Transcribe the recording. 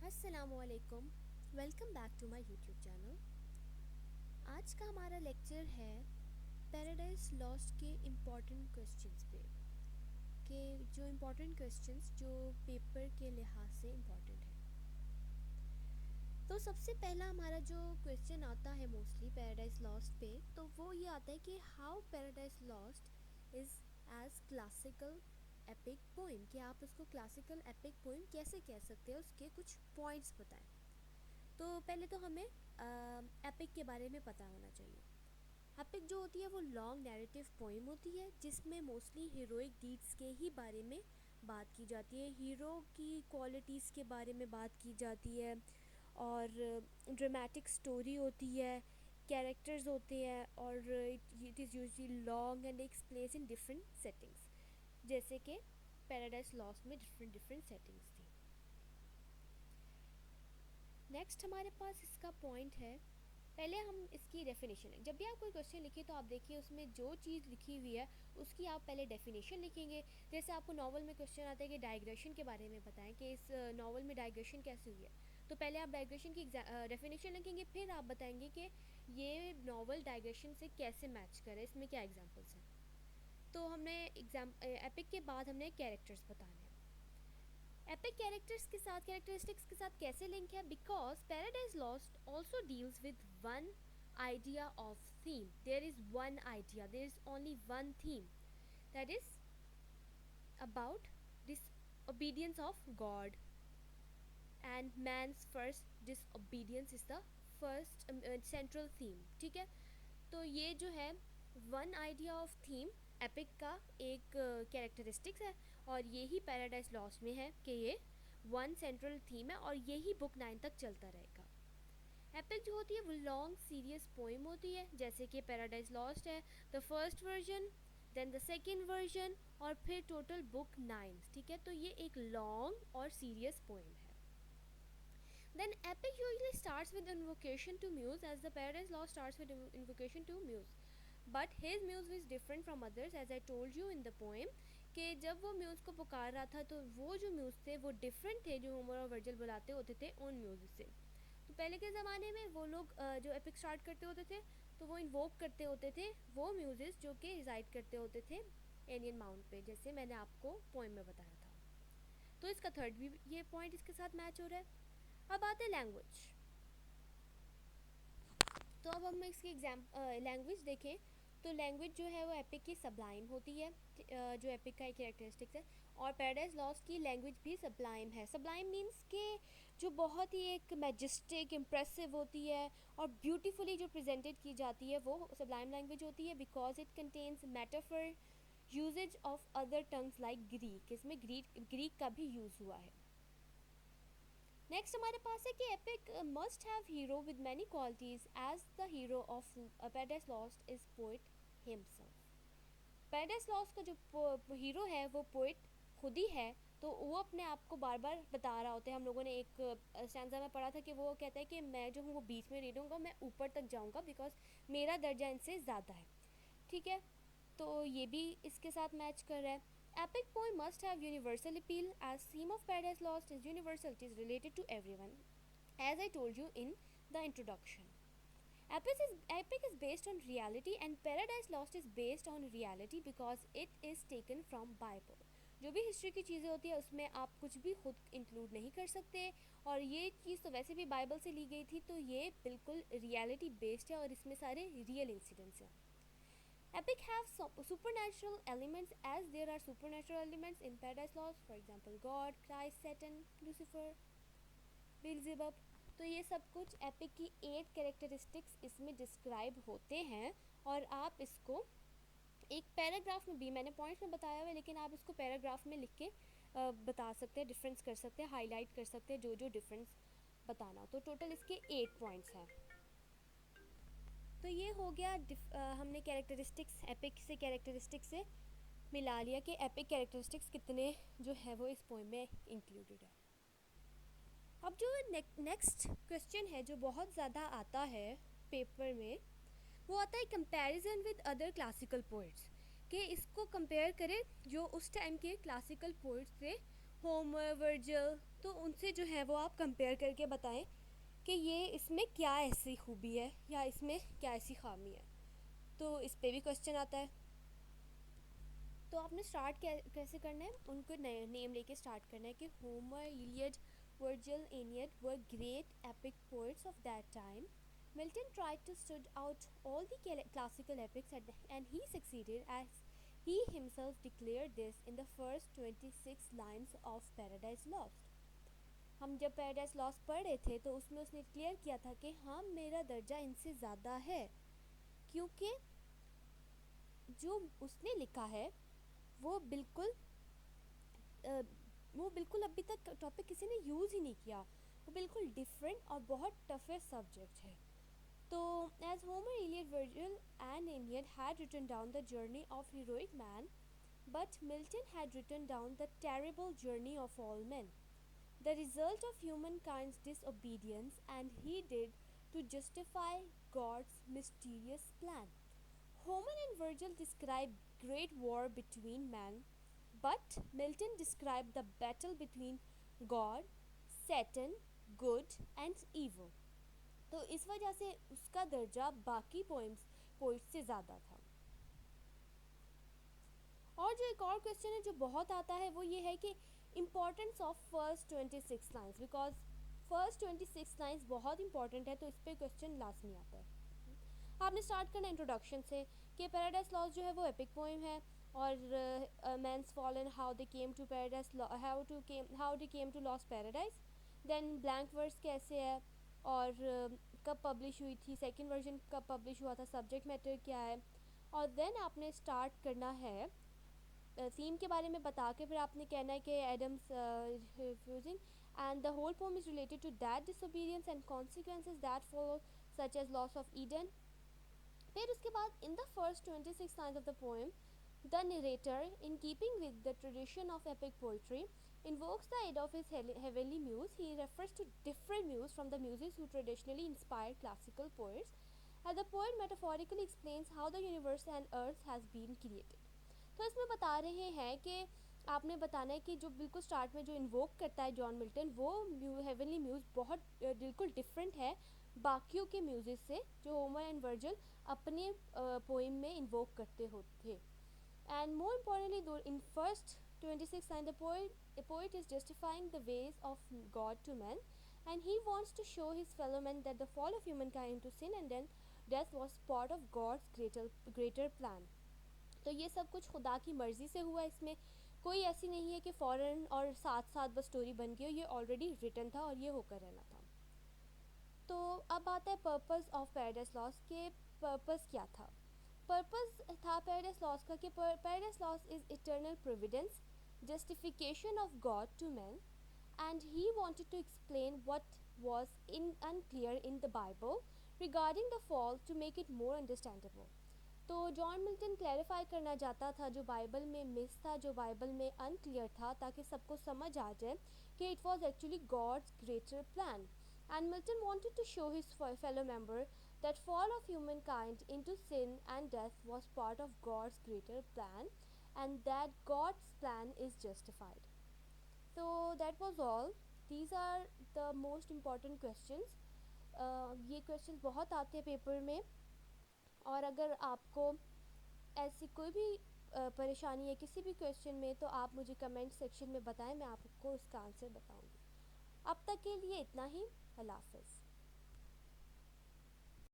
अस्सलामुअलैकुम। Welcome back to my YouTube channel. आज का हमारा लेक्चर है पैराडाइज लॉस्ट के इम्पॉर्टेंट क्वेश्चंस पे, के जो इम्पॉर्टेंट क्वेश्चंस जो पेपर के लिहाज से इम्पॉर्टेंट है। तो सबसे पहला हमारा जो क्वेश्चन आता है मोस्टली पैराडाइज लॉस्ट पे, तो वो ये आता है कि how Paradise Lost is as classical epic poem, कि आप उसको क्लासिकल एपिक पोइम कैसे कह सकते हैं, उसके कुछ पॉइंट्स बताएं। तो पहले तो हमें एपिक के बारे में पता होना चाहिए। एपिक जो होती है वो लॉन्ग नैरेटिव पोइम होती है जिसमें मोस्टली हीरोइक डीड्स के ही बारे में बात की जाती है, हीरो की क्वालिटीज़ के बारे में बात की जाती है, और ड्रामेटिक स्टोरी होती है, कैरेक्टर्स होते हैं, और it is usually long and x place in different settings, जैसे कि पैराडाइज लॉस्ट में डिफरेंट डिफरेंट सेटिंग्स थी। नेक्स्ट हमारे पास इसका पॉइंट है, पहले हम इसकी डेफिनेशन लें। जब भी आप कोई क्वेश्चन लिखिए तो आप देखिए उसमें जो चीज़ लिखी हुई है उसकी आप पहले डेफिनेशन लिखेंगे। जैसे आपको नॉवल में क्वेश्चन आता है कि डाइग्रेशन के बारे में बताएं कि इस नॉवल में डाइग्रेशन कैसे हुई है, तो पहले आप डाइग्रेशन की डेफिनेशन लिखेंगे, फिर आप बताएंगे कि ये नॉवल डाइग्रेशन से कैसे मैच करे, इसमें क्या एग्जाम्पल्स हैं। तो हमने एपिक के बाद हमने कैरेक्टर्स बताने हैं। एपिक कैरेक्टर्स के साथ कैरेक्टरिस्टिक्स के साथ कैसे लिंक है, because paradise lost also deals with one idea of theme. There is one idea, there is only one theme, that is about disobedience of God, and man's first disobedience is the first central theme. ठीक है, तो ये जो है one idea of theme epic का एक characteristics है, और यही पैराडाइज लॉस्ट में है कि ये वन सेंट्रल थीम है और यही बुक 9 तक चलता रहेगा। एपिक जो होती है वो लॉन्ग सीरियस पोइम होती है, जैसे कि पैराडाइज लॉस्ट है the first version, then the second version, और फिर टोटल बुक 9। ठीक है, तो ये एक लॉन्ग और सीरियस पोइम है। Then epic usually starts with invocation to muse, as the Paradise Lost starts with invocation to muse. But his muse is different from others, as I told you in the poem, कि जब वो muse को पुकार रहा था तो वो जो म्यूज़ थे वो डिफरेंट थे जो होमर और वर्जिल बुलाते होते थे उन म्यूज़ से। तो पहले के ज़माने में वो लोग जो एपिक स्टार्ट करते होते थे तो वो इन्वोक करते होते थे वो म्यूज़ जो कि रिजाइड करते होते थे एलियन माउंट पे, जैसे मैंने आपको पोइम में बताया था। तो इसका थर्ड भी ये पॉइंट इसके साथ मैच हो रहा है। अब आते हैं लैंग्वेज। तो अब हम इसकी लैंग्वेज देखें तो लैंग्वेज जो है वो एपिक की सबलाइम होती है, जो एपिक का एक कैरेक्टरिस्टिक्स है, और पैराडाइज लॉस्ट की लैंग्वेज भी सबलाइम है। सबलाइम मीन्स के जो बहुत ही एक मैजेस्टिक इम्प्रेसिव होती है और ब्यूटीफुली जो प्रेजेंटेड की जाती है वो सबलाइम लैंग्वेज होती है, because it contains metaphor usages of other tongues like Greek, इसमें ग्रीक का भी यूज़ हुआ है। नेक्स्ट हमारे पास है कि epic must have hero with many qualities as the hero of Paradise Lost is poet himself. Paradise Lost का जो हीरो है वो पोइट खुद ही है, तो वो अपने आप को बार बार बता रहा होता है। हम लोगों ने एक स्टैंजा में पढ़ा था कि वो कहता है कि मैं जो हूँ वो बीच में नहीं रहूँगा, मैं ऊपर तक जाऊँगा बिकॉज मेरा दर्जा इनसे ज़्यादा है। ठीक है, तो ये भी इसके साथ मैच कर रहा है। Epic poem must have universal appeal, as theme of Paradise Lost is universal, it is related to everyone, as I told you in the introduction. Epic is based on reality and Paradise Lost is based on reality because it is taken from Bible. जो भी history की चीज़ें होती है उसमें आप कुछ भी खुद इंक्लूड नहीं कर सकते, और ये चीज़ तो वैसे भी बाइबल से ली गई थी, तो ये बिल्कुल रियलिटी बेस्ड है और इसमें सारे रियल इंसिडेंट्स हैं। Epic have supernatural elements, as there are supernatural elements in Paradise Lost, for example God, Christ, Satan, Lucifer, Beelzebub। तो ये सब कुछ एपिक की 8 कैरेक्टरिस्टिक्स इसमें डिस्क्राइब होते हैं, और आप इसको एक पैराग्राफ में भी, मैंने पॉइंट्स में बताया हुआ है लेकिन आप इसको पैराग्राफ में लिख के बता सकते हैं, डिफरेंस कर सकते हैं, हाईलाइट कर सकते हैं जो जो डिफरेंस बताना हो। तो टोटल इसके 8 पॉइंट्स हैं। तो ये हो गया हमने कैरेक्टरिस्टिक्स एपिक से कैरेक्टरिस्टिक्स से मिला लिया कि एपिक कैरेक्टरिस्टिक्स कितने जो है वो इस पोएम में इंक्लूडेड है। अब जो नेक्स्ट क्वेश्चन है जो बहुत ज़्यादा आता है पेपर में, वो आता है comparison with other classical poets, कि इसको कंपेयर करें जो उस टाइम के क्लासिकल पोइट्स थे, होमर, वर्जिल, तो उनसे जो है वो आप कंपेयर करके बताएं कि ये इसमें क्या ऐसी खूबी है या इसमें क्या ऐसी खामी है। तो इस पे भी क्वेश्चन आता है। तो आपने स्टार्ट कैसे करना है, उनको नेम लेके स्टार्ट करना है कि Homer, Iliad, Virgil, Aeneid were great epic poets of that time. Milton tried to stud out all the classical epics and he succeeded, as he himself declared this in the first 26 lines of Paradise Lost. हम जब Paradise Lost पढ़ रहे थे तो उसमें उसने clear किया था कि हाँ, मेरा दर्जा इनसे ज़्यादा है, क्योंकि जो उसने लिखा है वो बिल्कुल अभी तक टॉपिक किसी ने यूज़ ही नहीं किया, वो बिल्कुल डिफरेंट और बहुत टफेस्ट सब्जेक्ट है. तो as Homer, Iliad, Virgil and Aeneid had written down the journey of heroic man, but Milton had written down the terrible journey of all men, the result of humankind's disobedience, and he did to justify God's mysterious plan. Homer and Virgil describe great war between men, but Milton described the battle between God, Satan, good and evil. तो इस वजह से उसका दर्जा बाकी poets से ज़्यादा था. और जो एक और क्वेश्चन है जो बहुत आता है वो ये है कि importance of first 26 lines, because first 26 lines बहुत इंपॉर्टेंट है, तो इस पर क्वेश्चन लाजमी आता है. आपने स्टार्ट करना इंट्रोडक्शन से कि पैराडाइज लॉस्ट जो है वो एपिक पोएम है, और man's fallen, how they came to paradise, how they came to lost paradise. Then blank verse कैसे है, और कब पब्लिश हुई थी, सेकंड वर्जन कब पब्लिश हुआ था, सब्जेक्ट मैटर क्या है. और देन आपने स्टार्ट करना है थीम के बारे में बता के, फिर आपने कहना है कि Adam's refusing and the whole poem is related to that disobedience and consequences that follow such as loss of Eden. फिर उसके बाद in the first 26 lines of the poem, the narrator, in keeping with the tradition of epic poetry, invokes the aid of his heavenly muse. He refers to different muses from the muses who traditionally inspired classical poets, and the poet metaphorically explains how the universe and earth has been created. तो इसमें बता रहे हैं कि आपने बताना है कि जो बिल्कुल स्टार्ट में जो इन्वोक करता है जॉन मिल्टन, वो हेवनली म्यूज़ बहुत बिल्कुल डिफरेंट है बाकियों के म्यूज़िक से जो होमर एंड वर्जिल अपने पोइम में इन्वोक करते होते. And more importantly, in first 26 line, the poet is justifying the ways of God to men, and he wants to show his fellow men that the fall of humankind into sin and then death was part of God's greater plan. तो ये सब कुछ खुदा की मर्ज़ी से हुआ, इसमें कोई ऐसी नहीं है कि फ़ौरन और साथ साथ बस स्टोरी बन गई हो, ये ऑलरेडी रिटन था और ये होकर रहना था. तो अब आता है पर्पस ऑफ पैराडाइज लॉस्ट के पर्पस क्या था. पर्पस था पैराडाइज लॉस्ट का कि Paradise Lost is eternal providence, justification of God to man, and he wanted to explain what was in unclear in the Bible regarding the fall to make it more understandable. तो John Milton clarify करना चाहता था जो Bible में miss था, जो Bible में unclear था, ताकि सबको समझ आ जाए कि it was actually God's greater plan. And Milton wanted to show his fellow member that fall of humankind into sin and death was part of God's greater plan, and that God's plan is justified. So that was all. These are the most important questions. ये questions बहुत आते हैं paper में, और अगर आपको ऐसी कोई भी परेशानी है किसी भी क्वेश्चन में तो आप मुझे कमेंट सेक्शन में बताएं, मैं आपको उसका आंसर बताऊंगी. अब तक के लिए इतना ही. अल्लाह हाफ़िज़.